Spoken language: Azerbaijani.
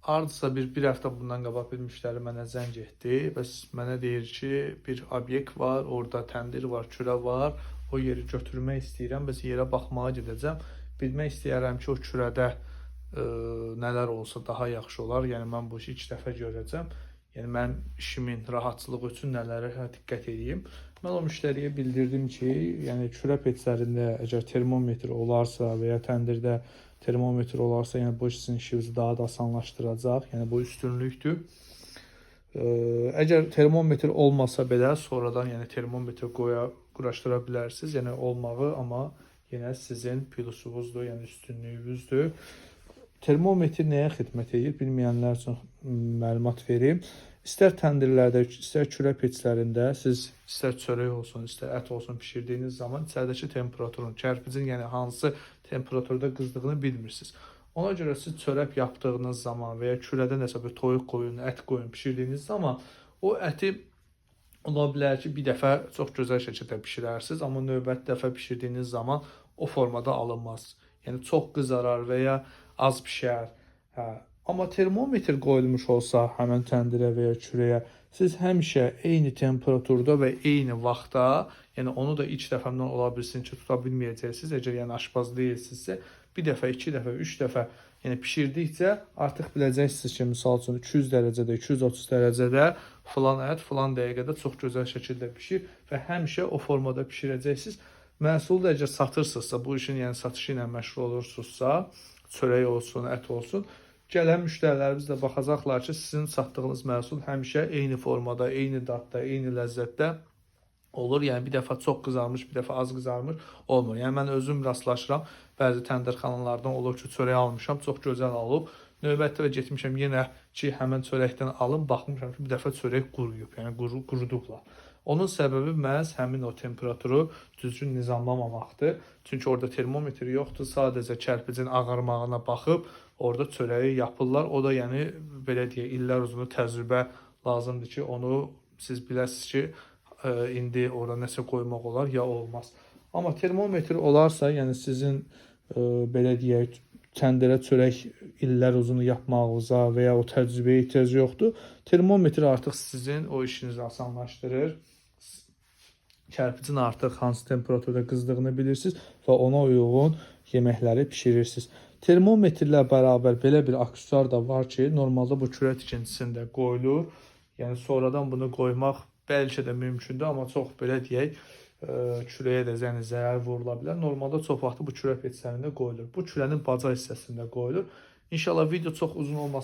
Hardasa bir həftə bundan qabaq bir müştəri mənə zəng etdi. Bəs mənə deyir ki, bir obyekt var, orada təndir var, kürə var. O yeri götürmək istəyirəm, bəs yerə baxmağa gedəcəm. Bilmək istəyirəm ki, o kürədə nələr olsa daha yaxşı olar. Yəni mən bu işi ilk dəfə görəcəm. Yəni mən işimin rahatçılığı üçün nələrə diqqət edeyim. Mən o müştəriyə bildirdim ki, yəni kürə peçlərində əgər termometr olarsa və ya təndirdə termometr olarsa, yəni bu sizin işinizi daha da asanlaşdıracaq. Yəni bu üstünlükdür. Əgər termometr olmasa belə sonradan yəni termometr quraşdıra bilərsiniz. Yəni olmağı, amma yenə sizin plusunuzdur, yəni üstünlüyünüzdür. Termometr nəyə xidmət edir? Bilməyənlər üçün məlumat verim. İstər təndirlərdə, istər kürə peçlərində siz istər çörək olsun, istər ət olsun pişirdiyiniz zaman içəridəki temperaturun, kərpicin yəni hansı temperaturda qızdığını bilmirsiniz. Ona görə siz çörək yapdığınız zaman və ya kürədə nəsə bir toyuq qoyun, ət qoyun pişirdiyiniz zaman o əti ola bilər ki, bir dəfə çox gözəl şəkildə pişirərsiniz, amma növbəti dəfə pişirdiyiniz zaman o formada alınmaz. Yəni çox qızarar və ya az pişər. Amma termometr qoyulmuş olsa həmin təndirə və ya kürəyə, siz həmişə eyni temperaturda və eyni vaxtda, yəni onu da ilk dəfəmdən ola bilsin ki, tuta bilməyəcəksiniz. Əgər yəni aşpaz deyilsinizsə, bir dəfə, iki dəfə, üç dəfə yəni pişirdikcə artıq biləcəksiniz ki, misal üçün 200 dərəcədə, 230 dərəcədə filan ət, filan dəqiqədə çox gözəl şəkildə pişir və həmişə o formada pişirəcəksiniz. Məhsulu da əgər satırsınızsa, bu işin yəni satışı ilə məşğul olursunuzsa, çörək olsun, ət olsun, gələn müştərilərimiz də baxacaqlar ki, sizin satdığınız məhsul həmişə eyni formada, eyni dadda, eyni ləzzətdə olur. Yəni bir dəfə çox qızarmış, bir dəfə az qızarmış olmur. Yəni mən özüm rastlaşıram. Bəzi təndirxanalardan olur ki, çörək almışam, çox gözəl olub. Növbətdə də getmişəm yenə ki, həmin çörəkdən alım, baxmışam ki, bir dəfə çörək quruyub, yəni qurudublar. Onun səbəbi məhz həmin o temperaturu düzgün nizamlamamaqdır. Çünki orada termometr yoxdur, sadəcə kərpicin ağarmağına baxıb orada çörəyi yapırlar. O da yəni belə deyək, illər uzunu təcrübə lazımdır ki, onu siz biləsiniz ki, indi orada nəsə qoymaq olar ya olmaz. Amma termometr olarsa, yəni sizin belə deyək, təndirə çörək illər uzunu yapmağınıza və ya o təcrübəyə ehtiyac yoxdur. Termometr artıq sizin o işinizi asanlaşdırır. Kərpicin artıq hansı temperaturda qızdığını bilirsiniz və ona uyğun yeməkləri pişirirsiniz. Termometrlə bərabər belə bir aksesuar da var ki, normalda bu kürə tikintisində qoyulur. Yəni sonradan bunu qoymaq bəlkə də mümkündür, amma çox belə deyək, kürəyə də zərər vurula bilər. Normalda çox vaxt bu kürə peçlərində qoyulur. Bu kürənin baca hissəsində qoyulur. İnşallah video çox uzun olmasın.